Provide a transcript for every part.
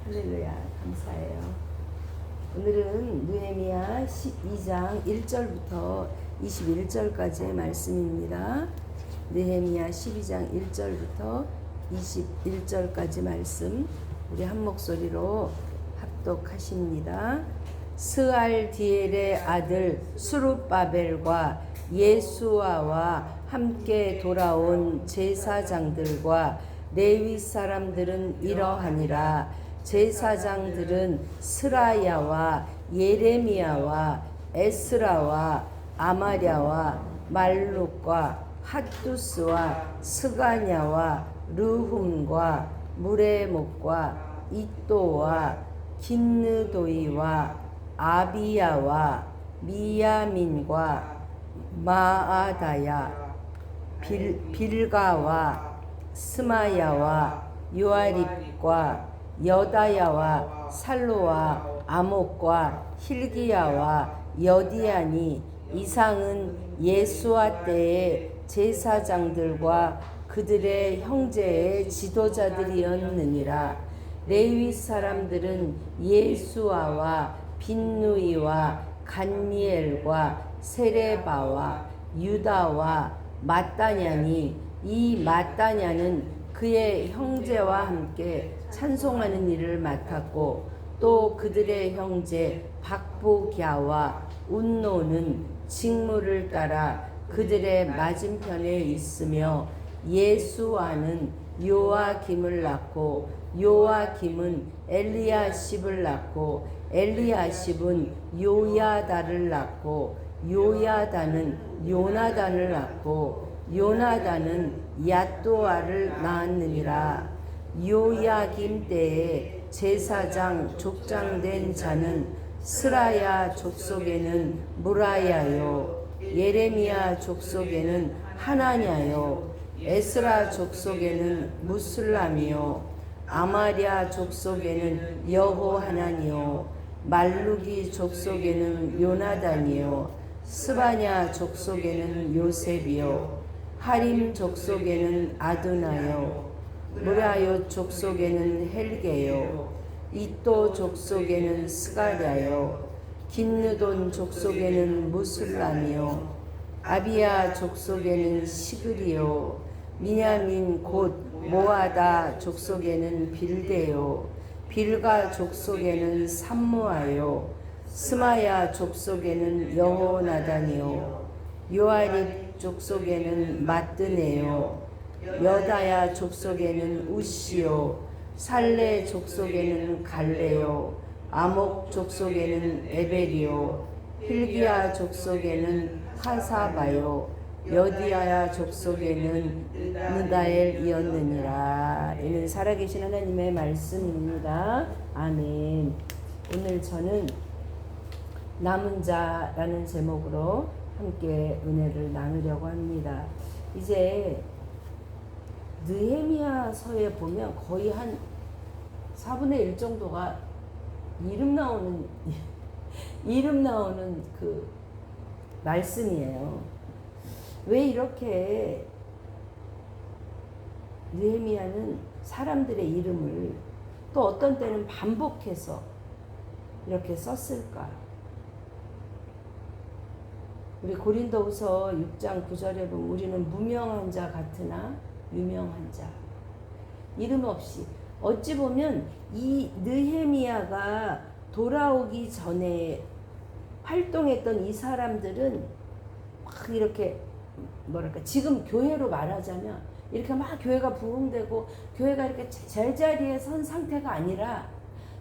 할렐루야, 감사해요. 오늘은 느헤미야 12장 1절부터 21절까지의 말씀입니다. 느헤미야 12장 1절부터 21절까지 말씀 우리 한 목소리로 합독하십니다. 스알디엘의 아들 수룹바벨과 예수아와 함께 돌아온 제사장들과 레위 사람들은 이러하니라. 제사장들은 스라야와 예레미야와 에스라와 아마랴와 말룩과 핫두스와 스가냐와 르훔과 무레목과 이또와 긴느도이와 아비야와 미야민과 마아다야 빌가와 스마야와 요아립과 여다야와 살로와 아목과 힐기야와 여디아니 이상은 예수아 때의 제사장들과 그들의 형제의 지도자들이었느니라. 레위 사람들은 예수아와 빈누이와 간미엘과 세레바와 유다와 마따냐니 이 마따냐는 그의 형제와 함께 찬송하는 일을 맡았고 또 그들의 형제 박보갸와 운노는 직무를 따라 그들의 맞은편에 있으며 예수아는 요아김을 낳고 요아김은 엘리야십을 낳고 엘리야십은 요야다를 낳고 요야다는 요나단을 낳고 요나단은 얏도아를 낳았느니라. 요야김 때에 제사장 족장된 자는 스라야 족속에는 무라야요 예레미야 족속에는 하나냐요 에스라 족속에는 무슬람이요 아마랴 족속에는 여호하나니요 말루기 족속에는 요나단이요 스바냐 족속에는 요셉이요 하림 족속에는 아두나요 무라요 족속에는 헬게요 이또 족속에는 스가랴요 긴느돈 족속에는 무술람이요 아비야 족속에는 시그리요 미냐민 곧 모아다 족속에는 빌데요 빌가 족속에는 삼무아요 스마야 족속에는 여호나단이요 요아립 족속에는 마뜨네요 여다야 족속에는 우시요 살레 족속에는 갈레요 아목 족속에는 에벨이요 힐기야 족속에는 하사바요 여디아야 족속에는 느다엘이었느니라. 이는 살아계신 하나님의 말씀입니다. 아멘. 오늘 저는 남은 자라는 제목으로 함께 은혜를 나누려고 합니다. 이제 느헤미야서에 보면 거의 한 4분의 1 정도가 이름 나오는 그 말씀이에요. 왜 이렇게 느헤미야는 사람들의 이름을 또 어떤 때는 반복해서 이렇게 썼을까? 우리 고린도후서 6장 9절에 보면 우리는 무명한 자 같으나 유명한 자. 이름 없이 어찌 보면 이 느헤미야가 돌아오기 전에 활동했던 이 사람들은 막 이렇게 뭐랄까 지금 교회로 말하자면 이렇게 막 교회가 부흥되고 교회가 이렇게 제자리에 선 상태가 아니라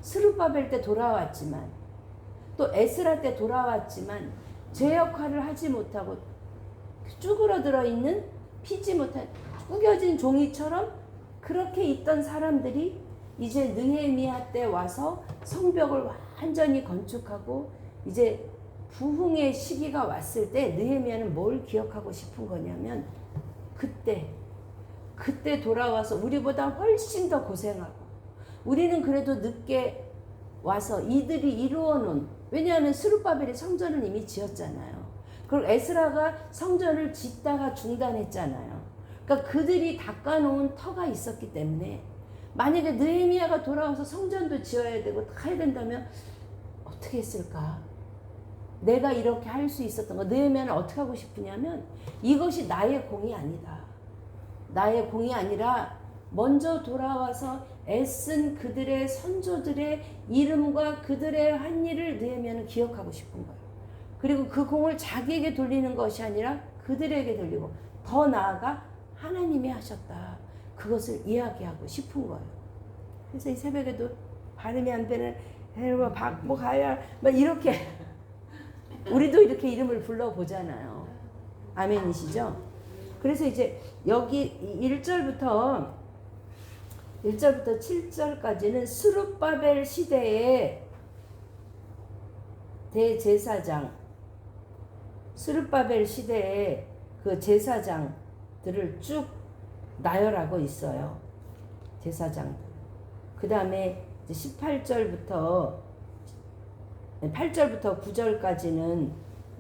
스룹바벨 때 돌아왔지만 또 에스라 때 돌아왔지만 제 역할을 하지 못하고 쭈그러들어 있는 피지 못한 구겨진 종이처럼 그렇게 있던 사람들이 이제 느헤미야 때 와서 성벽을 완전히 건축하고 이제 부흥의 시기가 왔을 때 느헤미야는 뭘 기억하고 싶은 거냐면 그때 돌아와서 우리보다 훨씬 더 고생하고 우리는 그래도 늦게 와서 이들이 이루어놓은 왜냐하면 스룹바벨이 성전을 이미 지었잖아요. 그리고 에스라가 성전을 짓다가 중단했잖아요. 그러니까 그들이 닦아놓은 터가 있었기 때문에 만약에 느헤미야가 돌아와서 성전도 지어야 되고 다 해야 된다면 어떻게 했을까? 내가 이렇게 할 수 있었던 거. 느헤미야는 어떻게 하고 싶으냐면 이것이 나의 공이 아니다. 나의 공이 아니라 먼저 돌아와서 애쓴 그들의 선조들의 이름과 그들의 한 일을 느헤미야는 기억하고 싶은 거예요. 그리고 그 공을 자기에게 돌리는 것이 아니라 그들에게 돌리고 더 나아가 하나님이 하셨다. 그것을 이야기하고 싶은 거예요. 그래서 이 새벽에도 발음이 안 되는 박복하야 막 이렇게 우리도 이렇게 이름을 불러보잖아요. 아멘이시죠? 그래서 이제 여기 1절부터 7절까지는 스룹바벨 시대의 대제사장, 스룹바벨 시대의 그 제사장들을 쭉 나열하고 있어요. 제사장들. 그 다음에 8절부터 9절까지는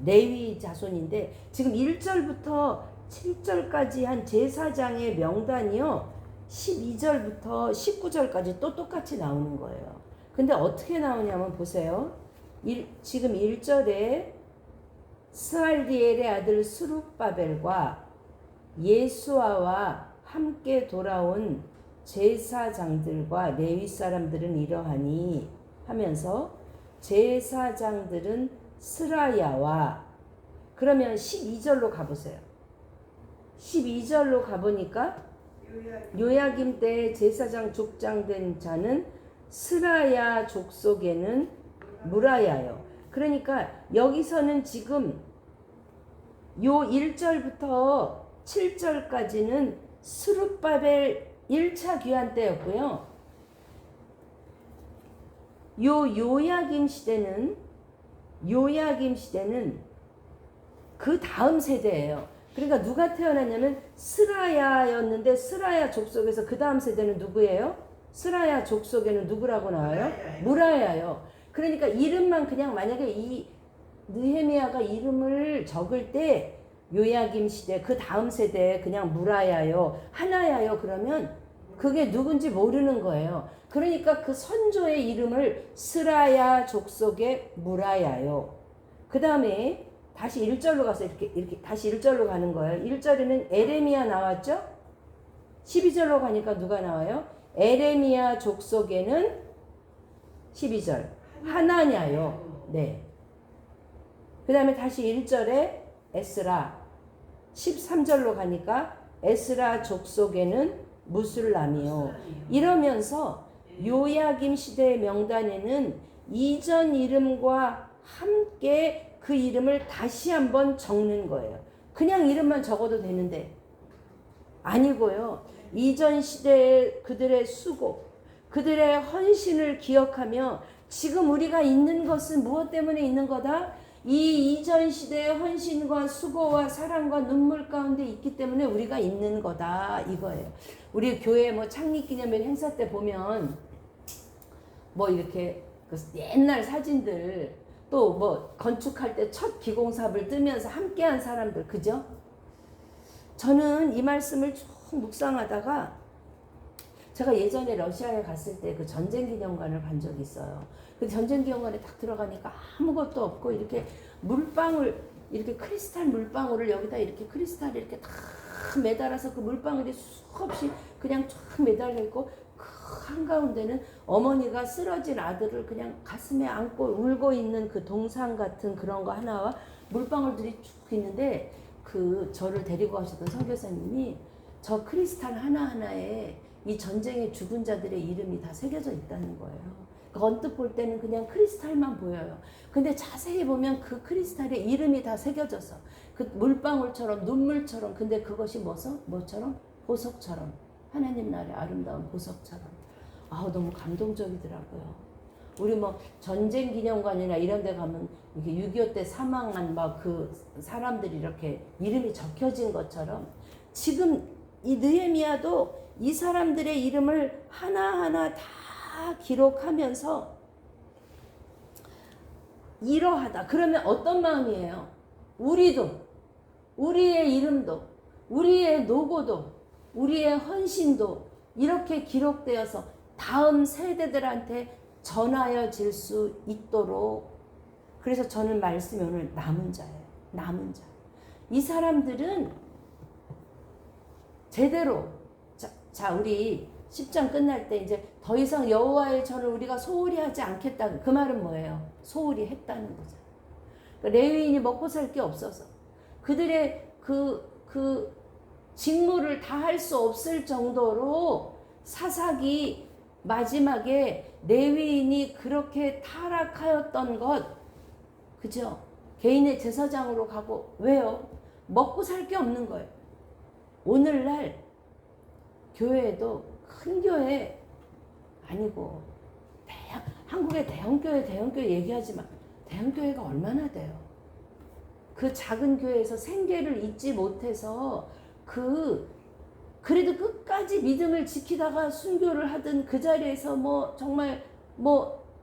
레위 자손인데 지금 1절부터 7절까지 한 제사장의 명단이요. 12절부터 19절까지 또 똑같이 나오는 거예요. 근데 어떻게 나오냐면 보세요. 지금 1절에 스알디엘의 아들 스룹바벨과 예수아와 함께 돌아온 제사장들과 레위 사람들은 이러하니 하면서 제사장들은 스라야와 그러면 12절로 가보세요. 12절로 가보니까 요야김 때 제사장 족장된 자는 스라야 족속에는 무라야요. 그러니까 여기서는 지금 요 1절부터 7절까지는 스룹바벨 1차 귀환 때였고요. 요야김 시대는 그 다음 세대예요. 그러니까 누가 태어났냐면 스라야였는데 스라야 족속에서 그 다음 세대는 누구예요? 스라야 족속에는 누구라고 나와요? 무라야요. 그러니까 이름만 그냥 만약에 이 느헤미야가 이름을 적을 때 요야김 시대 그 다음 세대에 그냥 무라야요 하나야요 그러면 그게 누군지 모르는 거예요. 그러니까 그 선조의 이름을 스라야 족속의 무라야요. 그 다음에 다시 1절로 가서 이렇게 다시 1절로 가는 거예요. 1절에는 에레미야 나왔죠? 12절로 가니까 누가 나와요? 에레미야 족속에는 12절 하나냐요. 네. 그 다음에 다시 1절에 에스라 13절로 가니까 에스라 족속에는 무술람이요. 이러면서 요야김 시대의 명단에는 이전 이름과 함께 그 이름을 다시 한번 적는 거예요. 그냥 이름만 적어도 되는데 아니고요. 이전 시대의 그들의 수고, 그들의 헌신을 기억하며 지금 우리가 있는 것은 무엇 때문에 있는 거다? 이 이전 시대의 헌신과 수고와 사랑과 눈물 가운데 있기 때문에 우리가 있는 거다 이거예요. 우리 교회 뭐 창립기념일 행사 때 보면 뭐 이렇게 그 옛날 사진들 또 뭐 건축할 때 첫 기공삽을 뜨면서 함께한 사람들 그죠? 저는 이 말씀을 쭉 묵상하다가 제가 예전에 러시아에 갔을 때 그 전쟁기념관을 간 적이 있어요. 그 전쟁기념관에 딱 들어가니까 아무것도 없고 이렇게 물방울 이렇게 크리스탈 물방울을 여기다 이렇게 크리스탈이 이렇게 다 매달아서 그 물방울이 수없이 그냥 쫙 매달려 있고 그 한가운데는 어머니가 쓰러진 아들을 그냥 가슴에 안고 울고 있는 그 동상 같은 그런 거 하나와 물방울들이 쭉 있는데 그 저를 데리고 가셨던 선교사님이 저 크리스탈 하나하나에 이 전쟁에 죽은 자들의 이름이 다 새겨져 있다는 거예요. 언뜻 볼 때는 그냥 크리스탈만 보여요. 근데 자세히 보면 그 크리스탈에 이름이 다 새겨져서 그 물방울처럼 눈물처럼 근데 그것이 뭐처럼? 보석처럼 하나님 나라의 아름다운 보석처럼 아우 너무 감동적이더라고요. 우리 뭐 전쟁 기념관이나 이런 데 가면 이렇게 6.25 때 사망한 막 그 사람들이 이렇게 이름이 적혀진 것처럼 지금 이 느헤미야도 이 사람들의 이름을 하나하나 다 기록하면서 이러하다. 그러면 어떤 마음이에요? 우리도, 우리의 이름도, 우리의 노고도, 우리의 헌신도, 이렇게 기록되어서 다음 세대들한테 전하여질 수 있도록, 그래서 저는 말씀이 오늘 남은 자예요. 남은 자. 이 사람들은 제대로 자 우리 10장 끝날 때 이제 더 이상 여호와의 전을 우리가 소홀히 하지 않겠다. 그 말은 뭐예요? 소홀히 했다는 거죠. 그러니까 레위인이 먹고 살 게 없어서 그들의 그 직무를 다 할 수 없을 정도로 사사기 마지막에 레위인이 그렇게 타락하였던 것, 그죠? 개인의 제사장으로 가고, 왜요? 먹고 살 게 없는 거예요. 오늘날 교회도 큰 교회 아니고 한국의 대형교회 얘기하지만 대형교회가 얼마나 돼요? 그 작은 교회에서 생계를 잊지 못해서 그래도 끝까지 믿음을 지키다가 순교를 하든 그 자리에서 정말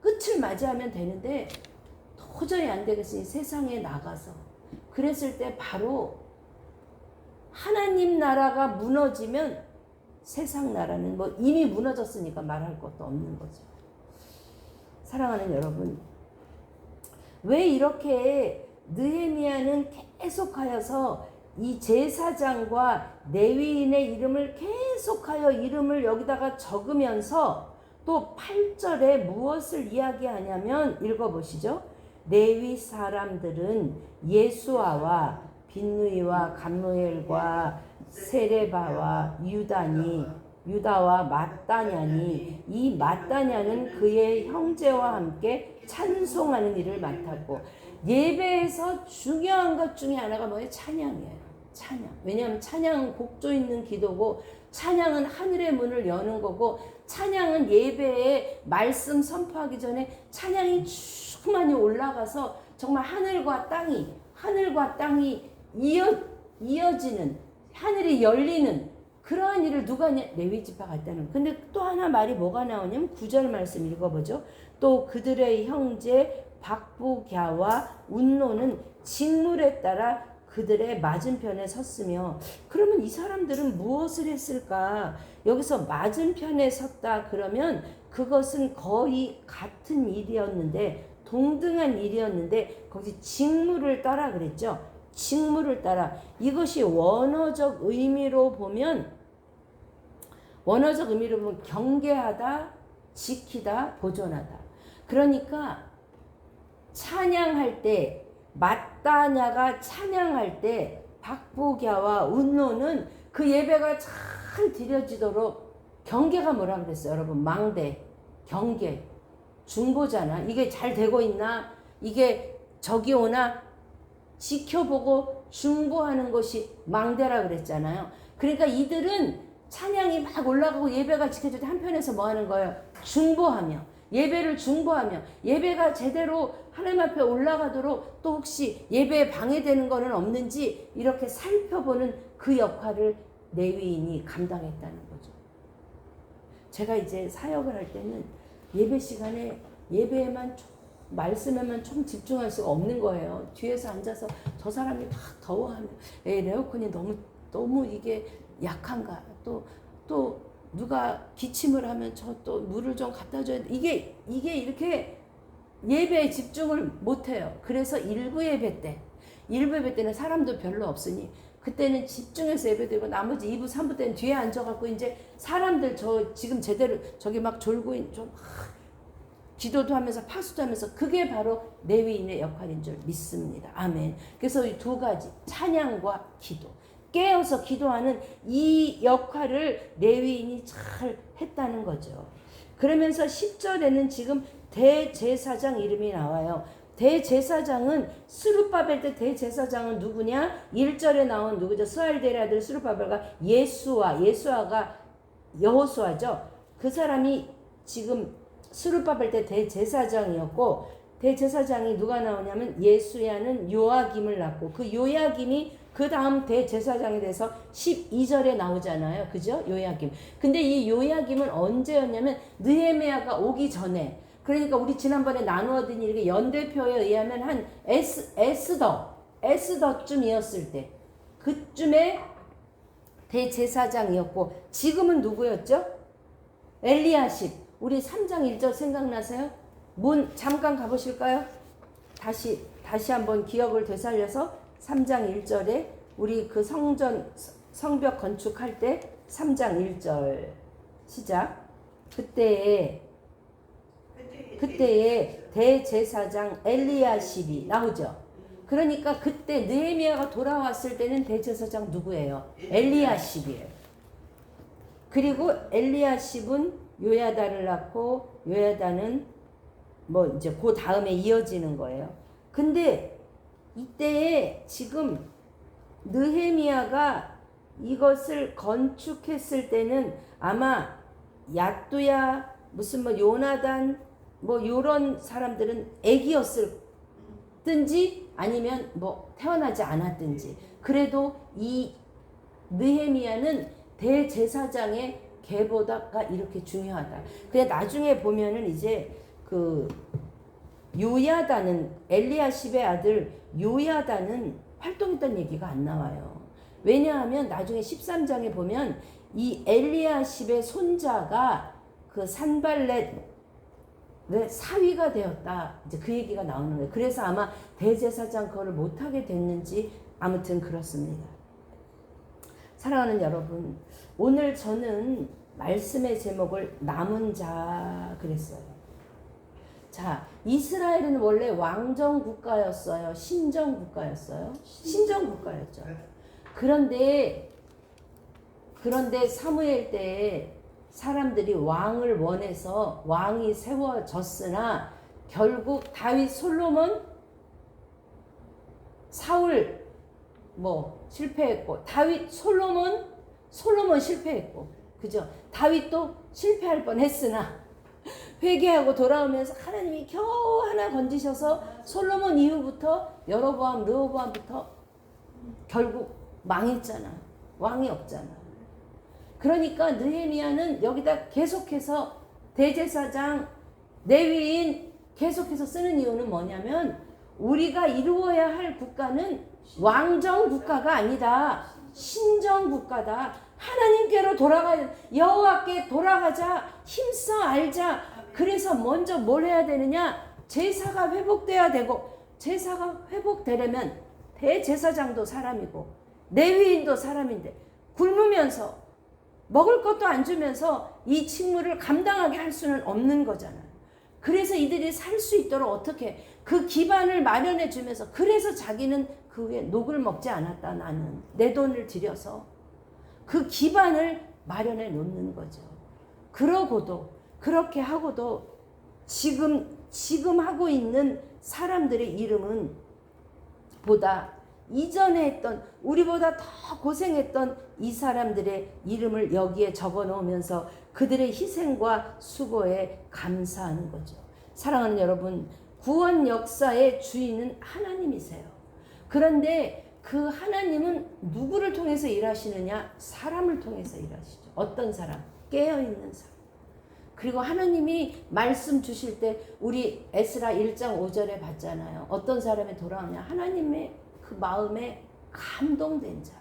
끝을 맞이하면 되는데 도저히 안 되겠으니 세상에 나가서 그랬을 때 바로 하나님 나라가 무너지면 세상 나라는 이미 무너졌으니까 말할 것도 없는 거죠. 사랑하는 여러분, 왜 이렇게 느헤미야는 계속하여서 이 제사장과 레위인의 이름을 계속하여 이름을 여기다가 적으면서 또 8절에 무엇을 이야기하냐면 읽어보시죠. 레위 사람들은 예수아와 빈누이와 감무엘과 세레바와 유다와 맏다냐니 이 맏다냐는 그의 형제와 함께 찬송하는 일을 맡았고, 예배에서 중요한 것 중에 하나가 뭐예요? 찬양이에요. 찬양. 왜냐하면 찬양은 곡조 있는 기도고, 찬양은 하늘의 문을 여는 거고, 찬양은 예배에 말씀 선포하기 전에 찬양이 충만히 올라가서 정말 하늘과 땅이 이어지는, 하늘이 열리는 그러한 일을 누가 하냐? 레위 지파가 했다는. 근데 또 하나 말이 뭐가 나오냐면 9절 말씀 읽어보죠. 또 그들의 형제 박부갸와 운노는 직물에 따라 그들의 맞은편에 섰으며, 그러면 이 사람들은 무엇을 했을까? 여기서 맞은편에 섰다 그러면 그것은 거의 같은 일이었는데, 동등한 일이었는데 거기 직물을 따라 그랬죠. 직무를 따라. 이것이 원어적 의미로 보면 경계하다, 지키다, 보존하다. 그러니까 찬양할 때, 맏다냐가 찬양할 때 박부갸와 운노는 그 예배가 잘 드려지도록, 경계가 뭐라 그랬어요? 여러분, 망대, 경계, 중보잖아. 이게 잘 되고 있나? 이게 적이 오나? 지켜보고 중보하는 것이 망대라 그랬잖아요. 그러니까 이들은 찬양이 막 올라가고 예배가 지켜질 때 한편에서 뭐 하는 거예요? 중보하며, 예배를 중보하며, 예배가 제대로 하나님 앞에 올라가도록 또 혹시 예배에 방해되는 거는 없는지 이렇게 살펴보는 그 역할을 레위인이 감당했다는 거죠. 제가 이제 사역을 할 때는 예배 시간에 예배에만 말씀에만 좀 집중할 수가 없는 거예요. 뒤에서 앉아서 저 사람이 막 더워하면 에어컨이 너무 이게 약한가, 또 누가 기침을 하면 저 또 물을 좀 갖다 줘야 돼. 이게 이렇게 예배에 집중을 못해요. 그래서 일부 예배 때는 사람도 별로 없으니 그때는 집중해서 예배드리고, 나머지 2부 3부 때는 뒤에 앉아갖고 이제 사람들 지금 제대로 저기 막 졸고 기도도 하면서 파수도 하면서, 그게 바로 레위인의 역할인 줄 믿습니다. 아멘. 그래서 이 두 가지, 찬양과 기도, 깨어서 기도하는 이 역할을 레위인이 잘 했다는 거죠. 그러면서 10절에는 지금 대제사장 이름이 나와요. 대제사장은 스룹바벨 때 대제사장은 누구냐? 1절에 나온 누구죠? 스알델의 아들 스룹바벨과 예수아가 여호수아죠. 그 사람이 지금 스룹바벨 때 대제사장이었고, 대제사장이 누가 나오냐면 예수야는 요아김을 낳고, 그 요야김이 그 다음 대제사장이 돼서 12절에 나오잖아요. 그죠? 요야김. 근데 이 요야김은 언제였냐면 느헤미야가 오기 전에, 그러니까 우리 지난번에 나누었던 이렇게 연대표에 의하면 한 에스더쯤이었을 때, 그쯤에 대제사장이었고, 지금은 누구였죠? 엘리야십. 우리 3장 1절 생각나세요? 문 잠깐 가보실까요? 다시 한번 기억을 되살려서 3장 1절에 우리 그 성벽 건축할 때 3장 1절 시작. 그때에 대제사장 엘리야십이 나오죠. 그러니까 그때 느헤미야가 돌아왔을 때는 대제사장 누구예요? 엘리야십이에요. 그리고 엘리야십은 요야다를 낳고 요야다는 뭐 이제 그 다음에 이어지는 거예요. 근데 이때에 지금 느헤미야가 이것을 건축했을 때는 아마 얏두야 무슨 뭐 요나단 뭐 요런 사람들은 애기였을든지 아니면 뭐 태어나지 않았든지 그래도 이 느헤미야는 대제사장의 계보다가 이렇게 중요하다. 근데 나중에 보면은 이제 그 요야다는 엘리야십의 아들 요야다는 활동했던 얘기가 안 나와요. 왜냐하면 나중에 13장에 보면 이 엘리야십의 손자가 그 산발렛의 사위가 되었다. 이제 그 얘기가 나오는 거예요. 그래서 아마 대제사장 그거를 못하게 됐는지 아무튼 그렇습니다. 사랑하는 여러분, 오늘 저는 말씀의 제목을 남은 자 그랬어요. 자, 이스라엘은 원래 왕정 국가였어요? 신정 국가였어요? 신정 국가였죠. 그런데 사무엘 때에 사람들이 왕을 원해서 왕이 세워졌으나 결국 다윗, 솔로몬, 사울 뭐 실패했고 다윗, 솔로몬 실패했고 그죠? 다윗도 실패할 뻔했으나 회개하고 돌아오면서 하나님이 겨우 하나 건지셔서 솔로몬 이후부터 여로보암, 르호보암부터 결국 망했잖아. 왕이 없잖아. 그러니까 느헤미야는 여기다 계속해서 대제사장, 레위인 계속해서 쓰는 이유는 뭐냐면 우리가 이루어야 할 국가는 왕정 국가가 아니다. 신정 국가다. 하나님께로 돌아가야 여호와께 돌아가자. 힘써 알자. 그래서 먼저 뭘 해야 되느냐? 제사가 회복돼야 되고 제사가 회복되려면 대제사장도 사람이고 레위인도 사람인데 굶으면서 먹을 것도 안 주면서 이 직무를 감당하게 할 수는 없는 거잖아요. 그래서 이들이 살 수 있도록 어떻게 그 기반을 마련해 주면서 그래서 자기는 그 후에 녹을 먹지 않았다. 나는 내 돈을 들여서 그 기반을 마련해 놓는 거죠. 그러고도 그렇게 하고도 지금 하고 있는 사람들의 이름은 보다 이전에 했던 우리보다 더 고생했던 이 사람들의 이름을 여기에 적어 놓으면서 그들의 희생과 수고에 감사하는 거죠. 사랑하는 여러분, 구원 역사의 주인은 하나님이세요. 그런데 그 하나님은 누구를 통해서 일하시느냐? 사람을 통해서 일하시죠. 어떤 사람? 깨어있는 사람. 그리고 하나님이 말씀 주실 때 우리 에스라 1장 5절에 봤잖아요. 어떤 사람이 돌아오냐? 하나님의 그 마음에 감동된 자.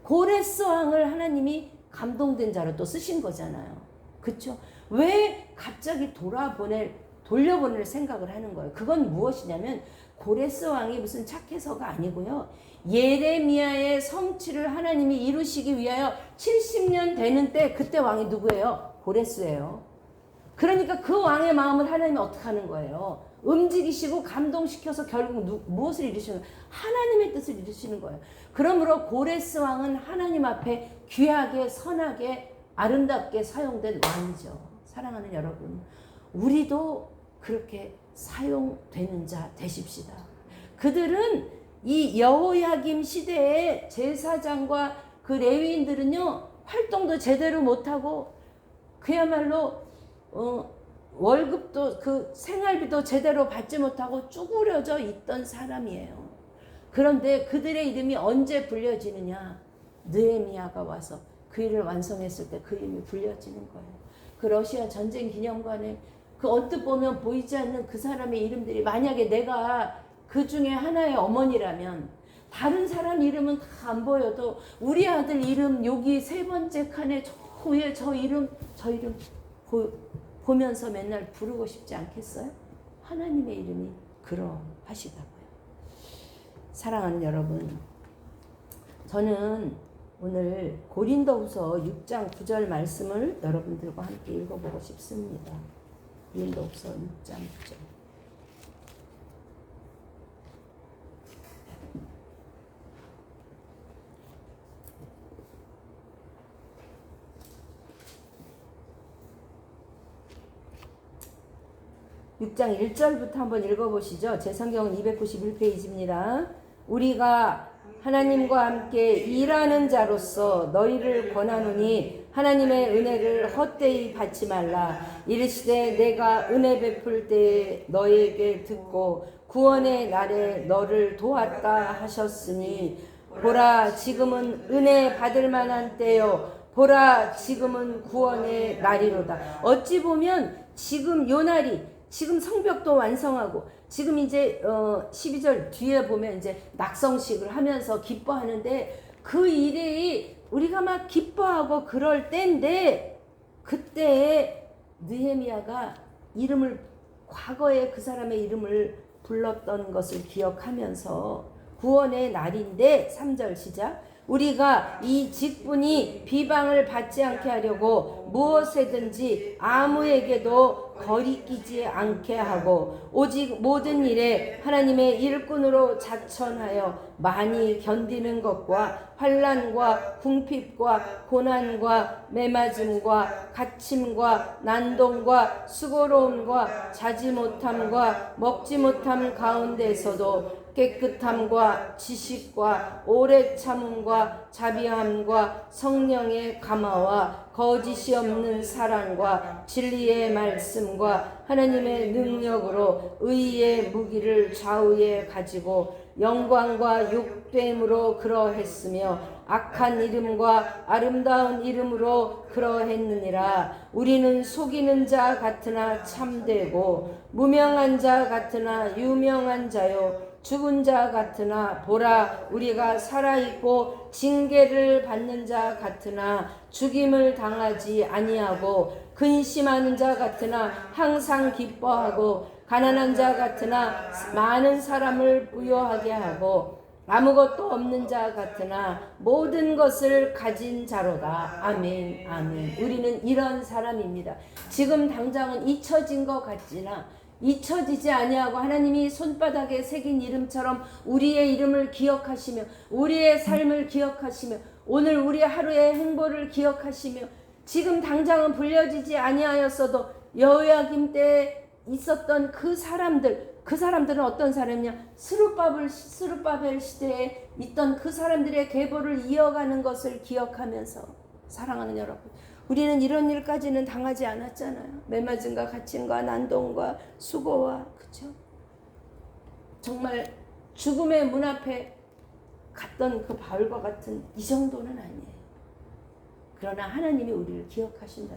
고레스 왕을 하나님이 감동된 자로 또 쓰신 거잖아요. 그렇죠? 왜 갑자기 돌려보낼 생각을 하는 거예요? 그건 무엇이냐면 고레스 왕이 무슨 착해서가 아니고요. 예레미야의 성취를 하나님이 이루시기 위하여 70년 되는 때 그때 왕이 누구예요? 고레스예요. 그러니까 그 왕의 마음을 하나님이 어떻게 하는 거예요? 움직이시고 감동시켜서 결국 무엇을 이루시는 거예요? 하나님의 뜻을 이루시는 거예요. 그러므로 고레스 왕은 하나님 앞에 귀하게 선하게 아름답게 사용된 왕이죠. 사랑하는 여러분, 우리도 그렇게 사용되는 자 되십시다. 그들은 이 여호야김 시대의 제사장과 그 레위인들은요 활동도 제대로 못하고 그야말로 월급도 그 생활비도 제대로 받지 못하고 쭈그려져 있던 사람이에요. 그런데 그들의 이름이 언제 불려지느냐? 느헤미야가 와서 그 일을 완성했을 때 그 이름이 불려지는 거예요. 그 러시아 전쟁 기념관에 그 언뜻 보면 보이지 않는 그 사람의 이름들이 만약에 내가 그 중에 하나의 어머니라면 다른 사람 이름은 다 안 보여도 우리 아들 이름 여기 세 번째 칸에 왜 저 이름 보면서 맨날 부르고 싶지 않겠어요? 하나님의 이름이 그러하시다고요. 사랑하는 여러분, 저는 오늘 고린도후서 6장 9절 말씀을 여러분들과 함께 읽어보고 싶습니다. 고린도후서 6장 9절. (6장 1절부터) 한번 읽어보시죠. 제 성경은 291페이지입니다. 우리가 하나님과 함께 일하는 자로서 너희를 권하노니 하나님의 은혜를 헛되이 받지 말라. 이르시되 내가 은혜 베풀 때에 너희에게 듣고 구원의 날에 너를 도왔다 하셨으니 보라 지금은 은혜 받을 만한 때요 보라 지금은 구원의 날이로다. 어찌 보면 지금 요 날이, 지금 성벽도 완성하고 지금 이제 12절 뒤에 보면 이제 낙성식을 하면서 기뻐하는데 그 일이 우리가 막 기뻐하고 그럴 때인데, 그때에 느헤미야가 이름을, 과거에 그 사람의 이름을 불렀던 것을 기억하면서 구원의 날인데 3절 시작. 우리가 이 직분이 비방을 받지 않게 하려고 무엇에든지 아무에게도 거리끼지 않게 하고 오직 모든 일에 하나님의 일꾼으로 자천하여 많이 견디는 것과 환난과 궁핍과 고난과 매맞음과 갇힘과 난동과 수고로움과 자지 못함과 먹지 못함 가운데서도 깨끗함과 지식과 오래 참음과 자비함과 성령의 감화와 거짓이 없는 사랑과 진리의 말씀과 하나님의 능력으로 의의 무기를 좌우에 가지고 영광과 욕됨으로 그러했으며 악한 이름과 아름다운 이름으로 그러했느니라. 우리는 속이는 자 같으나 참되고 무명한 자 같으나 유명한 자요 죽은 자 같으나 보라 우리가 살아있고 징계를 받는 자 같으나 죽임을 당하지 아니하고 근심하는 자 같으나 항상 기뻐하고 가난한 자 같으나 많은 사람을 부유하게 하고 아무것도 없는 자 같으나 모든 것을 가진 자로다. 아멘, 아멘. 우리는 이런 사람입니다. 지금 당장은 잊혀진 것 같지나 잊혀지지 아니하고 하나님이 손바닥에 새긴 이름처럼 우리의 이름을 기억하시며 우리의 삶을 기억하시며 오늘 우리 하루의 행보를 기억하시며 지금 당장은 불려지지 아니하였어도 여호야김 때에 있었던 그 사람들은 어떤 사람이냐? 스룹바벨 시대에 있던 그 사람들의 계보를 이어가는 것을 기억하면서, 사랑하는 여러분, 우리는 이런 일까지는 당하지 않았잖아요. 매맞음과 갇힘과 난동과 수고와, 그쵸? 정말 죽음의 문 앞에 갔던 그 바울과 같은 이 정도는 아니에요. 그러나 하나님이 우리를 기억하신다.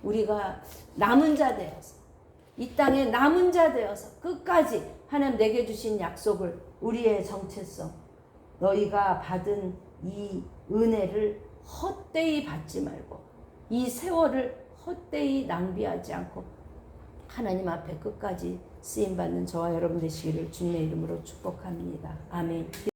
우리가 남은 자 되어서, 이 땅에 남은 자 되어서 끝까지 하나님 내게 주신 약속을, 우리의 정체성, 너희가 받은 이 은혜를 헛되이 받지 말고 이 세월을 헛되이 낭비하지 않고 하나님 앞에 끝까지 쓰임받는 저와 여러분 되시기를 주님의 이름으로 축복합니다. 아멘.